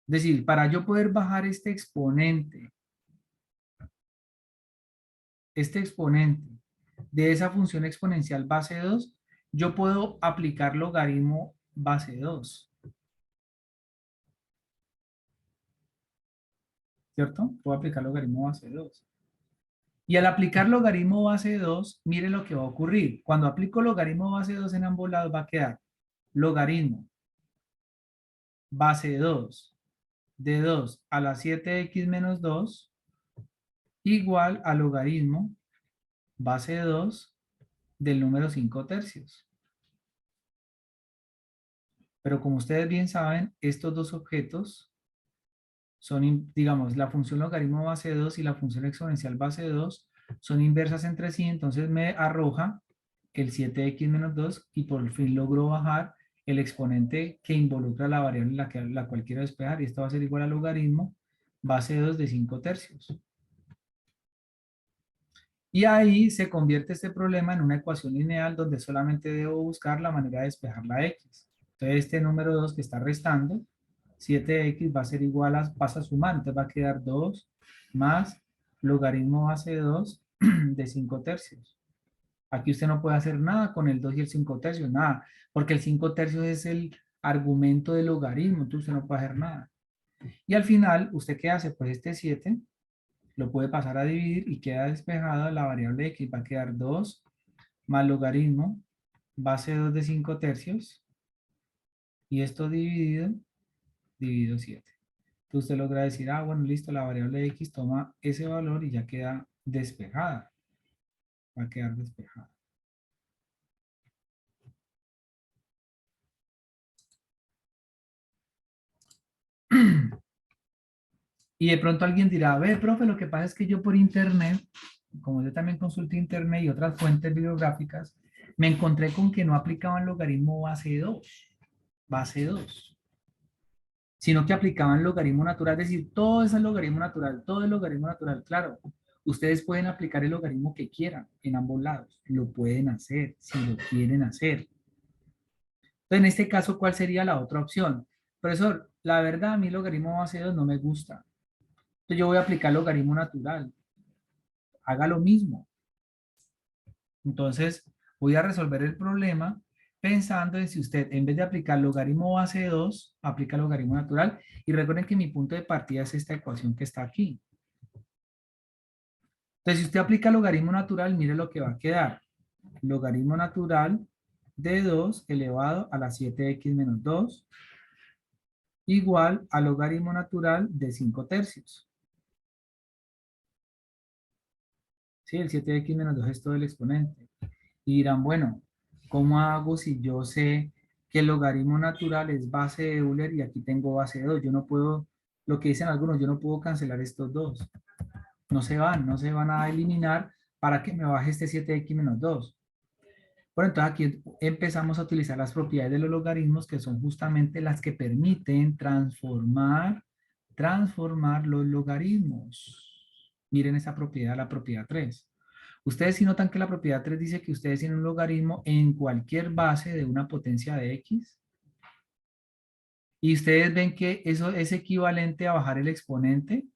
decir, para yo poder bajar este exponente de esa función exponencial base 2, yo puedo aplicar logaritmo base 2, ¿cierto? Puedo aplicar logaritmo base 2. Y al aplicar logaritmo base 2, mire lo que va a ocurrir. Cuando aplico logaritmo base 2 en ambos lados va a quedar logaritmo base 2 de 2 a la 7x menos 2 igual a logaritmo base 2 del número 5 tercios. Pero como ustedes bien saben, estos dos objetos son, digamos, la función logaritmo base 2 y la función exponencial base 2 son inversas entre sí, entonces me arroja el 7x menos 2 y por fin logro bajar el exponente que involucra la variable la cual quiero despejar, y esto va a ser igual al logaritmo base 2 de 5 tercios. Y ahí se convierte este problema en una ecuación lineal donde solamente debo buscar la manera de despejar la x. Entonces este número 2 que está restando, 7x va a ser igual a, pasa a sumar, entonces va a quedar 2 más logaritmo base 2 de 5 tercios. Aquí usted no puede hacer nada con el 2 y el 5 tercios, nada, porque el 5 tercios es el argumento del logaritmo, entonces usted no puede hacer nada. Y al final, ¿usted qué hace? Pues este 7 lo puede pasar a dividir y queda despejada la variable x, va a quedar 2 más logaritmo, base 2 de 5 tercios, y esto dividido 7. Entonces usted logra decir, ah, bueno, listo, la variable x toma ese valor y ya queda despejada, va a quedar despejada. Y de pronto alguien dirá, a ver, profe, lo que pasa es que yo por internet, como yo también consulté internet y otras fuentes bibliográficas, me encontré con que no aplicaban logaritmo base 2, sino que aplicaban logaritmo natural, es decir, todo es el logaritmo natural, todo es logaritmo natural, claro. Ustedes pueden aplicar el logaritmo que quieran en ambos lados, lo pueden hacer, si lo quieren hacer. Entonces, en este caso, ¿cuál sería la otra opción? Profesor, la verdad, a mí el logaritmo base 2 no me gusta. Entonces, yo voy a aplicar logaritmo natural. Haga lo mismo. Entonces, voy a resolver el problema pensando en si usted, en vez de aplicar logaritmo base 2, aplica logaritmo natural. Y recuerden que mi punto de partida es esta ecuación que está aquí. Entonces, si usted aplica logaritmo natural, mire lo que va a quedar. Logaritmo natural de 2 elevado a la 7x menos 2 igual al logaritmo natural de 5 tercios. ¿Sí? El 7x menos 2 es todo el exponente. Y dirán, bueno, ¿cómo hago si yo sé que el logaritmo natural es base de Euler y aquí tengo base de 2? Yo no puedo, lo que dicen algunos, yo no puedo cancelar estos dos. No se van a eliminar para que me baje este 7x menos 2. Bueno, entonces aquí empezamos a utilizar las propiedades de los logaritmos que son justamente las que permiten transformar los logaritmos. Miren esa propiedad, la propiedad 3. Ustedes sí notan que la propiedad 3 dice que ustedes tienen un logaritmo en cualquier base de una potencia de x. Y ustedes ven que eso es equivalente a bajar el exponente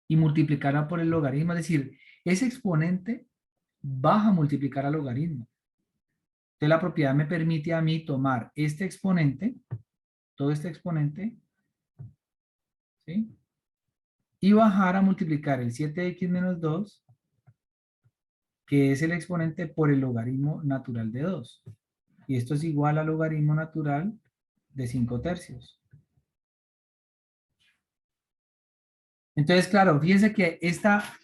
y multiplicarla por el logaritmo. Es decir, ese exponente baja a multiplicar al logaritmo. Entonces la propiedad me permite a mí tomar este exponente, todo este exponente, ¿sí? Y bajar a multiplicar el 7x menos 2, que es el exponente, por el logaritmo natural de 2. Y esto es igual al logaritmo natural de 5 tercios. Entonces, claro, fíjense que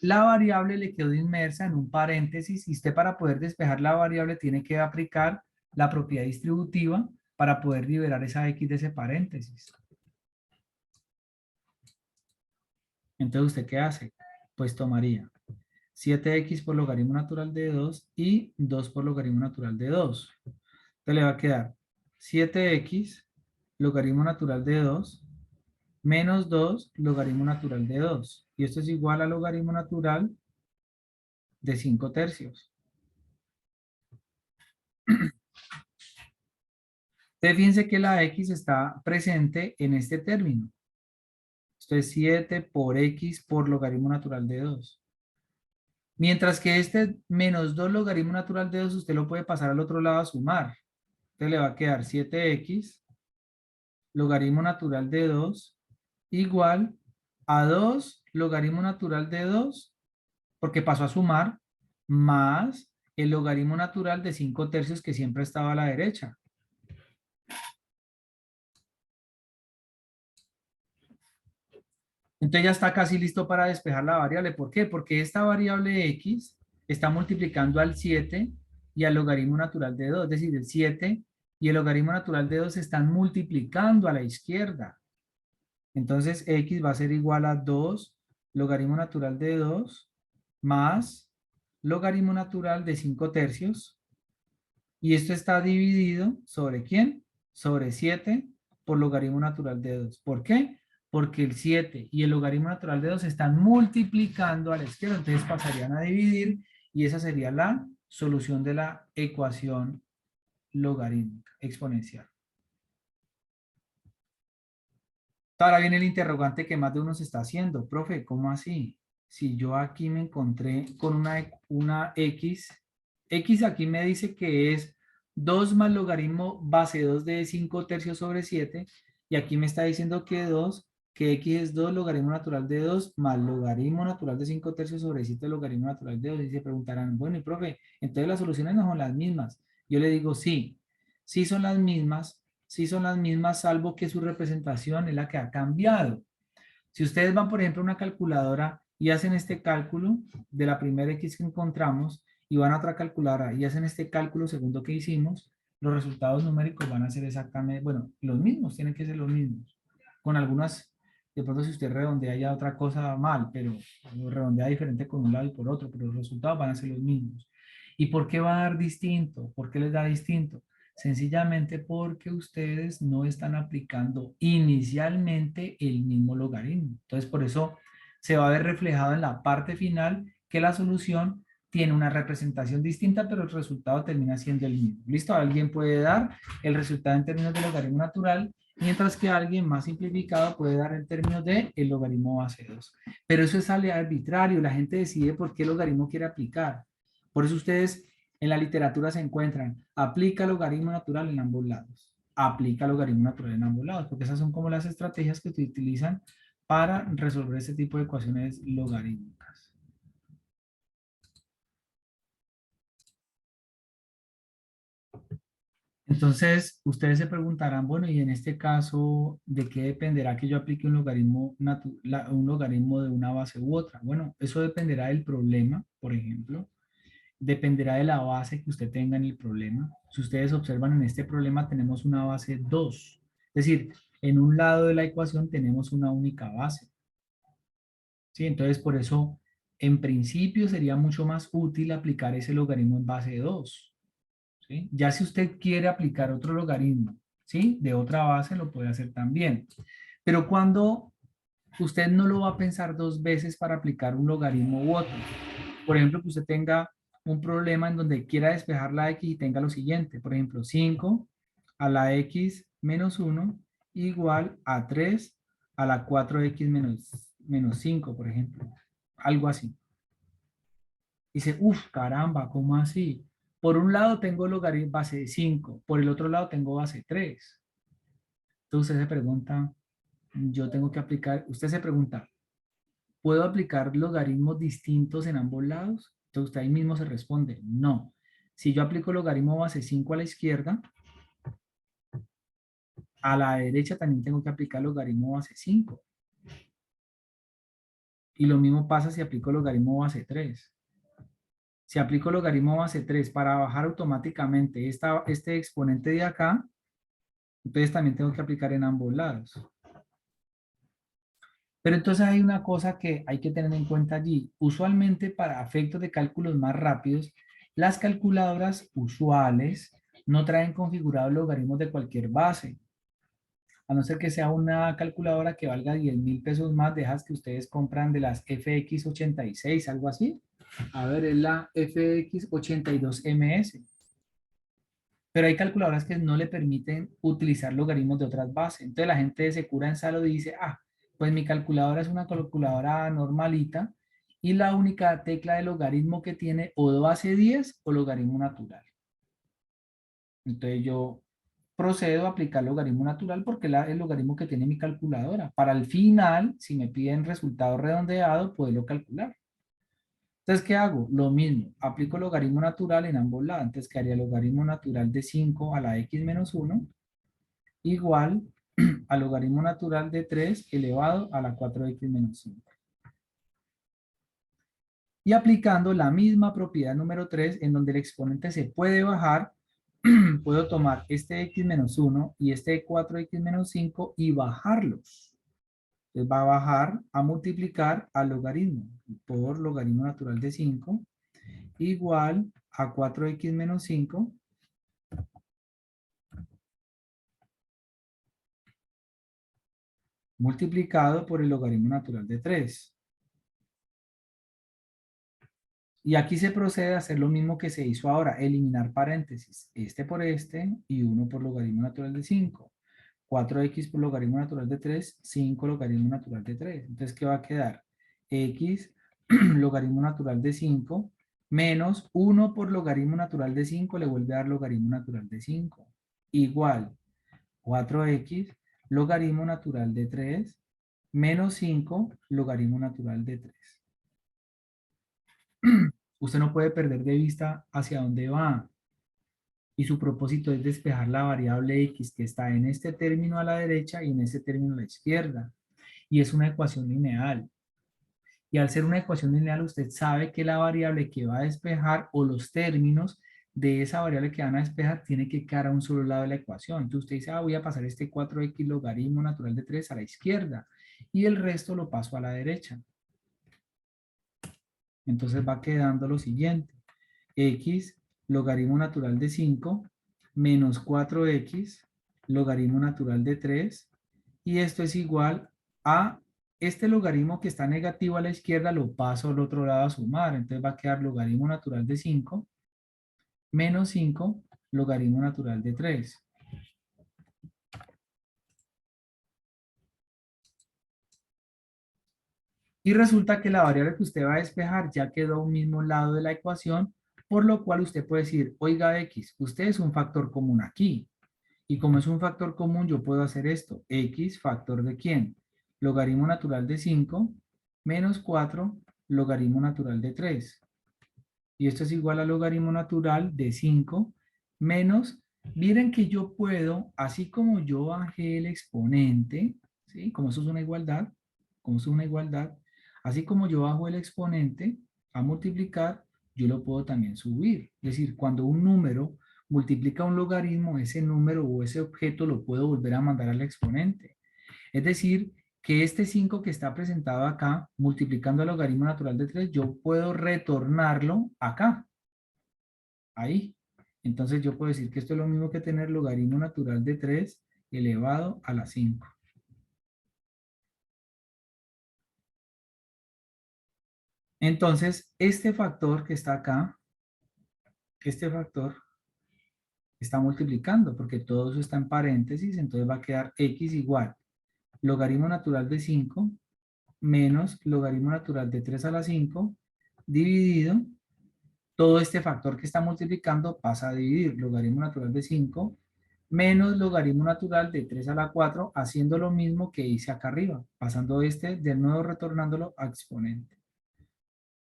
la variable le quedó inmersa en un paréntesis y usted para poder despejar la variable tiene que aplicar la propiedad distributiva para poder liberar esa x de ese paréntesis. Entonces, ¿usted qué hace? Pues tomaría 7x por logaritmo natural de 2 y 2 por logaritmo natural de 2. Entonces le va a quedar 7x logaritmo natural de 2 menos 2 logaritmo natural de 2. Y esto es igual al logaritmo natural de 5 tercios. Entonces fíjense que la x está presente en este término. Esto es 7 por x por logaritmo natural de 2. Mientras que este menos 2 logaritmo natural de 2 usted lo puede pasar al otro lado a sumar. Entonces le va a quedar 7x logaritmo natural de 2 igual a 2 logaritmo natural de 2, porque pasó a sumar, más el logaritmo natural de 5 tercios que siempre estaba a la derecha. Entonces ya está casi listo para despejar la variable. ¿Por qué? Porque esta variable x está multiplicando al 7 y al logaritmo natural de 2. Es decir, el 7 y el logaritmo natural de 2 se están multiplicando a la izquierda. Entonces x va a ser igual a 2 logaritmo natural de 2 más logaritmo natural de 5 tercios. Y esto está dividido ¿sobre quién? Sobre 7 por logaritmo natural de 2. ¿Por qué? Porque el 7 y el logaritmo natural de 2 se están multiplicando a la izquierda. Entonces pasarían a dividir y esa sería la solución de la ecuación logarítmica exponencial. Ahora viene el interrogante que más de uno se está haciendo. Profe, ¿cómo así? Si yo aquí me encontré con una x X aquí me dice que es 2 más logaritmo base 2 de 5 tercios sobre 7. Y aquí me está diciendo que 2, que X es 2 logaritmo natural de 2 más logaritmo natural de 5 tercios sobre 7 logaritmo natural de 2. Y se preguntarán, bueno, y profe, entonces las soluciones no son las mismas. Yo le digo, sí, sí son las mismas, salvo que su representación es la que ha cambiado. Si ustedes van, por ejemplo, a una calculadora y hacen este cálculo de la primera X que encontramos y van a otra calculadora y hacen este cálculo segundo que hicimos, los resultados numéricos van a ser exactamente, bueno, los mismos, tienen que ser los mismos. Con algunas, de pronto si usted redondea ya otra cosa mal, pero redondea diferente con un lado y por otro, pero los resultados van a ser los mismos. ¿Y por qué va a dar distinto? ¿Por qué les da distinto? Sencillamente porque ustedes no están aplicando inicialmente el mismo logaritmo. Entonces, por eso se va a ver reflejado en la parte final que la solución tiene una representación distinta, pero el resultado termina siendo el mismo. ¿Listo? Alguien puede dar el resultado en términos de logaritmo natural, mientras que alguien más simplificado puede dar en términos de el logaritmo base 2. Pero eso es arbitrario, la gente decide por qué logaritmo quiere aplicar. Por eso ustedes en la literatura se encuentran, aplica logaritmo natural en ambos lados, aplica logaritmo natural en ambos lados, porque esas son como las estrategias que se utilizan para resolver este tipo de ecuaciones logarítmicas. Entonces, ustedes se preguntarán, bueno, y en este caso, ¿de qué dependerá que yo aplique un logaritmo, un logaritmo de una base u otra? Bueno, eso dependerá del problema, por ejemplo. Dependerá de la base que usted tenga en el problema. Si ustedes observan en este problema tenemos una base 2. Es decir, en un lado de la ecuación tenemos una única base. ¿Sí? Entonces, por eso, en principio sería mucho más útil aplicar ese logaritmo en base 2. ¿Sí? Ya si usted quiere aplicar otro logaritmo, ¿sí? De otra base lo puede hacer también. Pero cuando usted no lo va a pensar dos veces para aplicar un logaritmo u otro. Por ejemplo, que usted tenga un problema en donde quiera despejar la X y tenga lo siguiente. Por ejemplo, 5 a la X menos 1 igual a 3 a la 4X menos 5, por ejemplo. Algo así. Dice, uff, caramba, ¿cómo así? Por un lado tengo logaritmo base 5, por el otro lado tengo base 3. Entonces usted se pregunta, yo tengo que aplicar, usted se pregunta, ¿puedo aplicar logaritmos distintos en ambos lados? Entonces usted ahí mismo se responde, no. Si yo aplico logaritmo base 5 a la izquierda, a la derecha también tengo que aplicar logaritmo base 5. Y lo mismo pasa si aplico logaritmo base 3. Si aplico logaritmo base 3 para bajar automáticamente este exponente de acá, entonces también tengo que aplicar en ambos lados. Pero entonces hay una cosa que hay que tener en cuenta allí. Usualmente para efectos de cálculos más rápidos, las calculadoras usuales no traen configurados logaritmos de cualquier base. A no ser que sea una calculadora que valga 10.000 pesos más de esas que ustedes compran de las FX86, algo así. A ver, es la FX82MS. Pero hay calculadoras que no le permiten utilizar logaritmos de otras bases. Entonces la gente se cura en salud y dice, ah, pues mi calculadora es una calculadora normalita y la única tecla de logaritmo que tiene o base 10 o logaritmo natural. Entonces yo procedo a aplicar logaritmo natural porque es el logaritmo que tiene mi calculadora. Para el final, si me piden resultado redondeado, poderlo calcular. Entonces, ¿qué hago? Lo mismo, aplico logaritmo natural en ambos lados. Entonces, ¿qué haría? Logaritmo natural de 5 a la x menos 1 igual al logaritmo natural de 3 elevado a la 4x menos 5. Y aplicando la misma propiedad número 3, en donde el exponente se puede bajar, puedo tomar este x menos 1 y este 4x menos 5 y bajarlos. Entonces va a bajar a multiplicar al logaritmo por logaritmo natural de 5 igual a 4x menos 5 multiplicado por el logaritmo natural de 3. Y aquí se procede a hacer lo mismo que se hizo ahora, eliminar paréntesis, este por este y 1 por logaritmo natural de 5. 4x por logaritmo natural de 3, 5 logaritmo natural de 3. Entonces, ¿qué va a quedar? X logaritmo natural de 5 menos 1 por logaritmo natural de 5 le vuelve a dar logaritmo natural de 5. Igual 4x logaritmo natural de 3 menos 5 logaritmo natural de 3. Usted no puede perder de vista hacia dónde va. Y su propósito es despejar la variable x que está en este término a la derecha y en este término a la izquierda. Y es una ecuación lineal. Y al ser una ecuación lineal, usted sabe que la variable que va a despejar o los términos de esa variable que van a despejar tiene que quedar a un solo lado de la ecuación. Entonces usted dice, voy a pasar este 4x logaritmo natural de 3 a la izquierda y el resto lo paso a la derecha. Entonces va quedando lo siguiente. X logaritmo natural de 5 menos 4x logaritmo natural de 3 y esto es igual a este logaritmo que está negativo a la izquierda lo paso al otro lado a sumar, entonces va a quedar logaritmo natural de 5 menos 5 logaritmo natural de 3. Y resulta que la variable que usted va a despejar ya quedó a un mismo lado de la ecuación, por lo cual usted puede decir, oiga X, usted es un factor común aquí. Y como es un factor común, yo puedo hacer esto. X, factor de ¿quién? Logaritmo natural de 5 menos 4 logaritmo natural de 3. Y esto es igual a logaritmo natural de 5 menos, miren que yo puedo, así como yo bajé el exponente, ¿sí? Como eso es una igualdad, como eso es una igualdad, así como yo bajo el exponente a multiplicar, yo lo puedo también subir. Es decir, cuando un número multiplica un logaritmo, ese número o ese objeto lo puedo volver a mandar al exponente. Es decir, que este 5 que está presentado acá, multiplicando el logaritmo natural de 3, yo puedo retornarlo acá, ahí. Entonces yo puedo decir que esto es lo mismo que tener logaritmo natural de 3 elevado a la 5. Entonces, este factor que está acá, este factor está multiplicando, porque todo eso está en paréntesis, entonces va a quedar x igual logaritmo natural de 5 menos logaritmo natural de 3 a la 5 dividido, todo este factor que está multiplicando pasa a dividir logaritmo natural de 5 menos logaritmo natural de 3 a la 4, haciendo lo mismo que hice acá arriba, pasando este de nuevo retornándolo a exponente.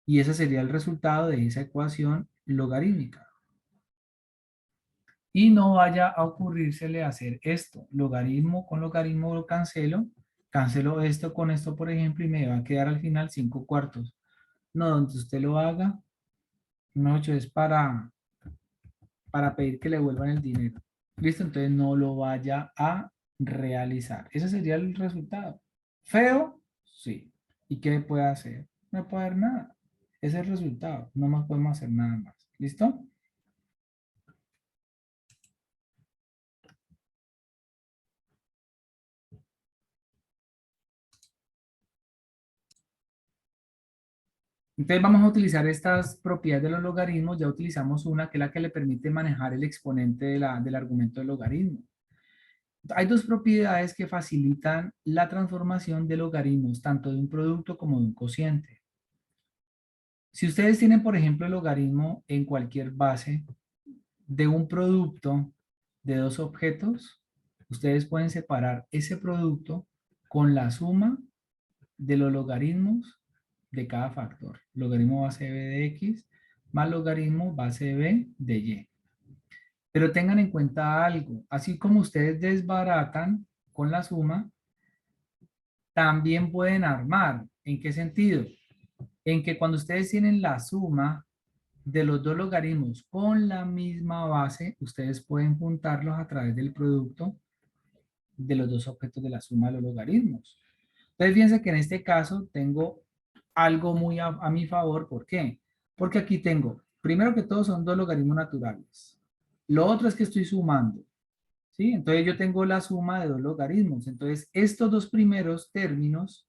Y ese sería el resultado de esa ecuación logarítmica. Y no vaya a ocurrírsele hacer esto. Logaritmo con logaritmo lo cancelo. Cancelo esto con esto, por ejemplo, y me va a quedar al final 5 cuartos. No, donde usted lo haga, no, es para pedir que le vuelvan el dinero. ¿Listo? Entonces no lo vaya a realizar. Ese sería el resultado. ¿Feo? Sí. ¿Y qué puede hacer? No puede hacer nada. Ese es el resultado. No más podemos hacer nada más. ¿Listo? Entonces vamos a utilizar estas propiedades de los logaritmos. Ya utilizamos una que es la que le permite manejar el exponente del argumento del logaritmo. Hay dos propiedades que facilitan la transformación de logaritmos, tanto de un producto como de un cociente. Si ustedes tienen, por ejemplo, el logaritmo en cualquier base de un producto de dos objetos, ustedes pueden separar ese producto con la suma de los logaritmos de cada factor. Logaritmo base b de x más logaritmo base b de y. Pero tengan en cuenta algo, así como ustedes desbaratan con la suma, también pueden armar. ¿En qué sentido? En que cuando ustedes tienen la suma de los dos logaritmos con la misma base, ustedes pueden juntarlos a través del producto de los dos objetos de la suma de los logaritmos. Entonces, fíjense que en este caso tengo algo muy a mi favor. ¿Por qué? Porque aquí tengo, primero que todo, son dos logaritmos naturales. Lo otro es que estoy sumando. ¿Sí? Entonces yo tengo la suma de dos logaritmos. Entonces, estos dos primeros términos,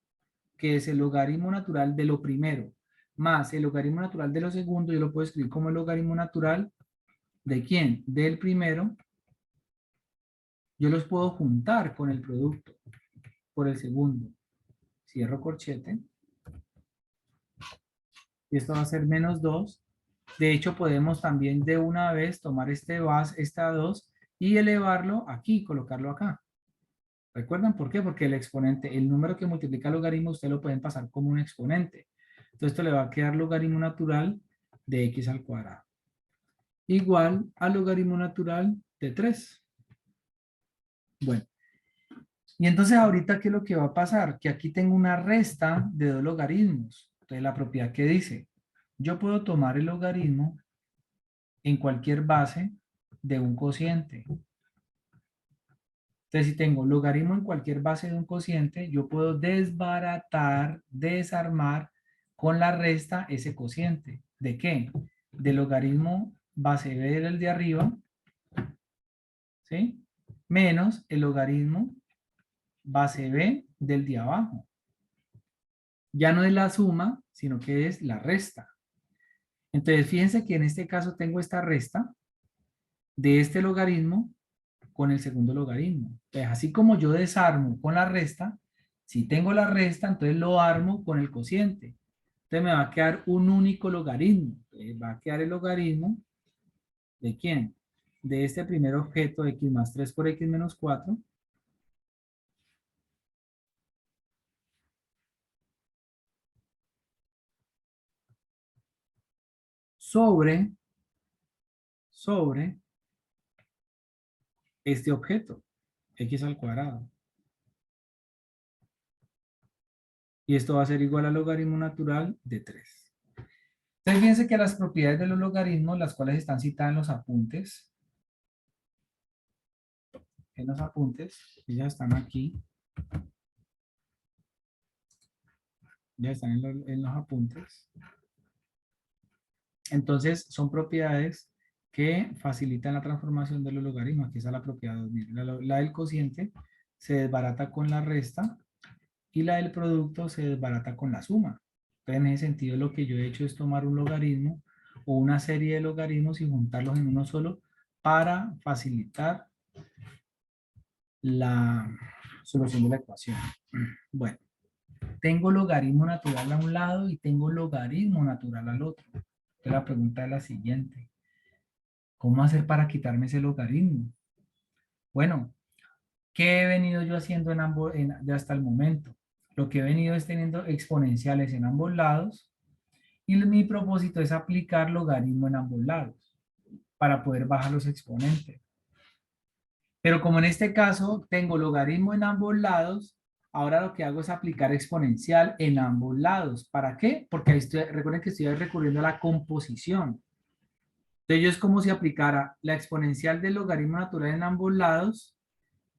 que es el logaritmo natural de lo primero, más el logaritmo natural de lo segundo, yo lo puedo escribir como el logaritmo natural ¿de quién? Del primero. Yo los puedo juntar con el producto por el segundo. Cierro corchete. Y esto va a ser menos 2 De hecho, podemos también de una vez tomar esta 2 y elevarlo aquí, colocarlo acá. ¿Recuerdan por qué? Porque el exponente, el número que multiplica el logaritmo, usted lo pueden pasar como un exponente. Entonces, esto le va a quedar logaritmo natural de x al cuadrado. Igual al logaritmo natural de 3. Bueno, y entonces ahorita, ¿qué es lo que va a pasar? Que aquí tengo una resta de dos logaritmos. Entonces, la propiedad que dice, yo puedo tomar el logaritmo en cualquier base de un cociente. Entonces, si tengo logaritmo en cualquier base de un cociente, yo puedo desbaratar, desarmar con la resta ese cociente. ¿De qué? Del logaritmo base b del de arriba, ¿sí? Menos el logaritmo base b del de abajo. Ya no es la suma, sino que es la resta. Entonces, fíjense que en este caso tengo esta resta de este logaritmo con el segundo logaritmo. Entonces, así como yo desarmo con la resta, si tengo la resta, entonces lo armo con el cociente. Entonces me va a quedar un único logaritmo. Entonces, va a quedar el logaritmo ¿de quién? De este primer objeto, x más 3 por x menos 4, sobre este objeto, x al cuadrado. Y esto va a ser igual al logaritmo natural de 3. Entonces, fíjense que las propiedades de los logaritmos, las cuales están citadas en los apuntes, ellas están aquí, ya están en los apuntes. Entonces, son propiedades que facilitan la transformación de los logaritmos. Aquí está la propiedad 2000. La del cociente se desbarata con la resta y la del producto se desbarata con la suma. Entonces, en ese sentido, lo que yo he hecho es tomar un logaritmo o una serie de logaritmos y juntarlos en uno solo para facilitar la solución de la ecuación. Bueno, tengo logaritmo natural a un lado y tengo logaritmo natural al otro. Entonces, la pregunta es la siguiente. ¿Cómo hacer para quitarme ese logaritmo? Bueno, ¿qué he venido yo haciendo de hasta el momento? Lo que he venido es teniendo exponenciales en ambos lados y mi propósito es aplicar logaritmo en ambos lados para poder bajar los exponentes. Pero como en este caso tengo logaritmo en ambos lados, ahora lo que hago es aplicar exponencial en ambos lados. ¿Para qué? Porque recuerden que estoy recurriendo a la composición. Entonces, yo es como si aplicara la exponencial del logaritmo natural en ambos lados.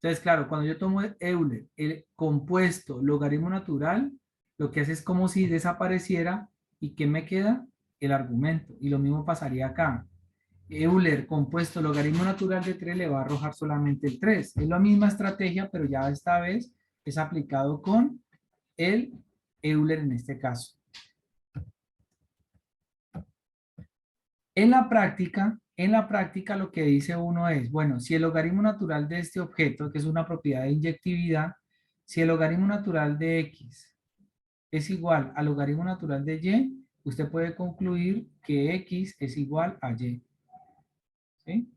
Entonces, claro, cuando yo tomo Euler, el compuesto logaritmo natural, lo que hace es como si desapareciera y ¿qué me queda? El argumento. Y lo mismo pasaría acá. Euler compuesto logaritmo natural de 3 le va a arrojar solamente el 3. Es la misma estrategia, pero ya esta vez es aplicado con el Euler en este caso. En la práctica lo que dice uno es, bueno, si el logaritmo natural de este objeto, que es una propiedad de inyectividad, si el logaritmo natural de x es igual al logaritmo natural de y, usted puede concluir que x es igual a y. ¿Sí?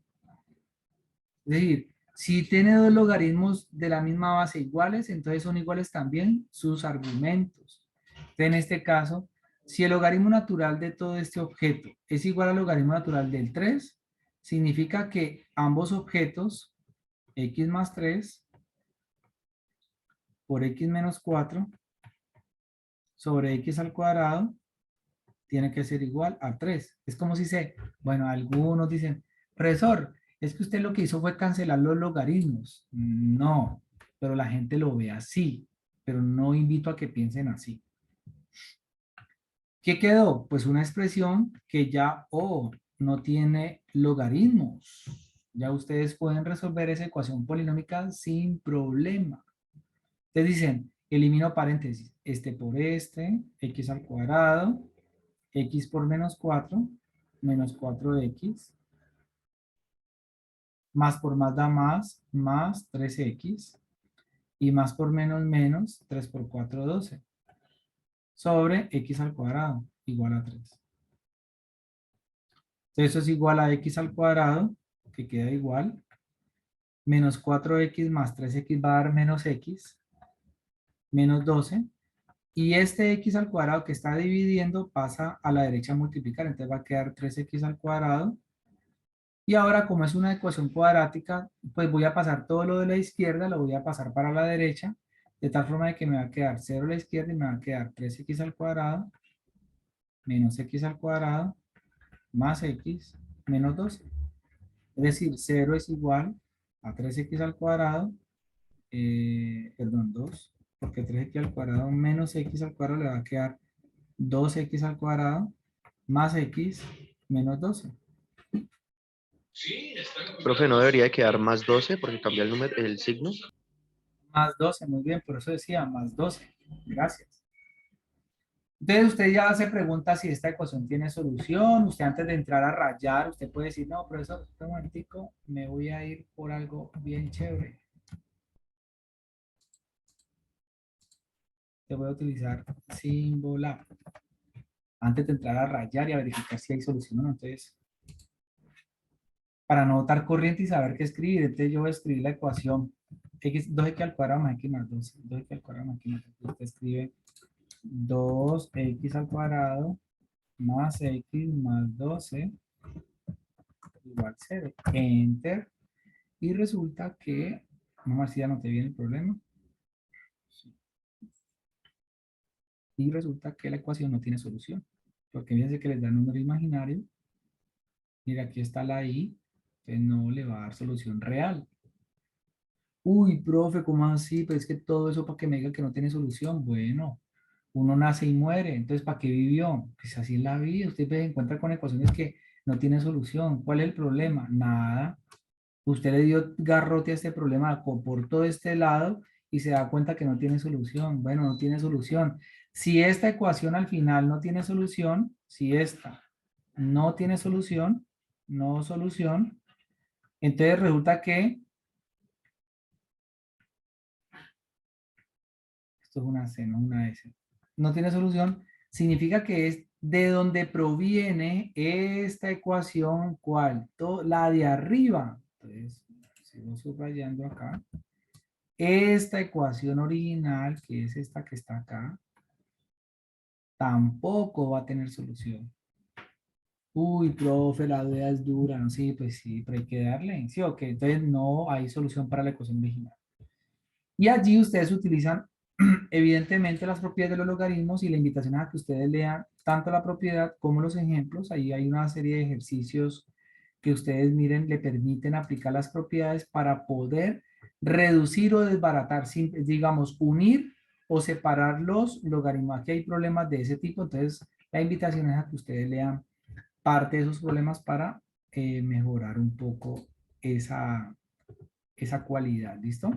Es decir, si tiene dos logaritmos de la misma base iguales, entonces son iguales también sus argumentos. Entonces, en este caso, si el logaritmo natural de todo este objeto es igual al logaritmo natural del 3, significa que ambos objetos, x más 3 por x menos 4 sobre x al cuadrado, tiene que ser igual a 3. Es como si bueno, algunos dicen, profesor, es que usted lo que hizo fue cancelar los logaritmos. No, pero la gente lo ve así, pero no invito a que piensen así. ¿Qué quedó? Pues una expresión que ya, no tiene logaritmos. Ya ustedes pueden resolver esa ecuación polinómica sin problema. Ustedes dicen, elimino paréntesis, este por este, x al cuadrado, x por menos 4, menos 4x, más por más da más 3x, y más por menos menos, 3 por 4, 12, sobre x al cuadrado, igual a 3. Entonces eso es igual a x al cuadrado, que queda igual, menos 4x más 3x va a dar menos x, menos 12. Y este x al cuadrado que está dividiendo pasa a la derecha a multiplicar, entonces va a quedar 3x al cuadrado. Y ahora, como es una ecuación cuadrática, pues voy a pasar todo lo de la izquierda, lo voy a pasar para la derecha, de tal forma de que me va a quedar 0 a la izquierda y me va a quedar 3x al cuadrado menos x al cuadrado más x menos 12. Es decir, 0 es igual a 3x al cuadrado, perdón, 2, porque 3x al cuadrado menos x al cuadrado le va a quedar 2x al cuadrado más x menos 12. Profe, ¿no debería quedar más 12 porque cambia el número, el signo? Más 12, muy bien, por eso decía más 12. Gracias. Entonces usted ya se pregunta si esta ecuación tiene solución. Usted antes de entrar a rayar, usted puede decir, no, profesor, un momentico, me voy a ir por algo bien chévere. Te voy a utilizar Symbolab antes de entrar a rayar y a verificar si hay solución o no. Entonces, para no botar corriente y saber qué escribir, entonces yo voy a escribir la ecuación x, 2x al cuadrado más x más 12. 2x al cuadrado más x más 12. Usted escribe 2x al cuadrado más x más 12 igual 0. Enter. Y resulta que, vamos a ver si ya noté bien el problema. Y resulta que la ecuación no tiene solución. Porque fíjense que les da un número imaginario. Mira, aquí está la i. Entonces no le va a dar solución real. Uy, profe, ¿cómo así? Pues es que todo eso para que me diga que no tiene solución. Bueno, uno nace y muere. Entonces, ¿para qué vivió? Pues así es la vida. Usted se encuentra con ecuaciones que no tienen solución. ¿Cuál es el problema? Nada. Usted le dio garrote a este problema por todo este lado y se da cuenta que no tiene solución. Bueno, no tiene solución. Si esta ecuación al final no tiene solución, si esta no tiene solución, no solución, entonces resulta que, esto es una C, no una S, no tiene solución, significa que es de donde proviene esta ecuación, ¿cuál? La de arriba. Entonces, sigo subrayando acá. Esta ecuación original, que es esta que está acá, tampoco va a tener solución. Uy, profe, la duda es dura. ¿No? Sí, pues sí, pero hay que darle. Sí, ok, entonces no hay solución para la ecuación original. Y allí ustedes utilizan evidentemente las propiedades de los logaritmos y la invitación a que ustedes lean tanto la propiedad como los ejemplos. Ahí hay una serie de ejercicios que ustedes miren, le permiten aplicar las propiedades para poder reducir o desbaratar, digamos, unir o separar los logaritmos. Aquí hay problemas de ese tipo, entonces la invitación es a que ustedes lean parte de esos problemas para mejorar un poco esa cualidad. ¿Listo?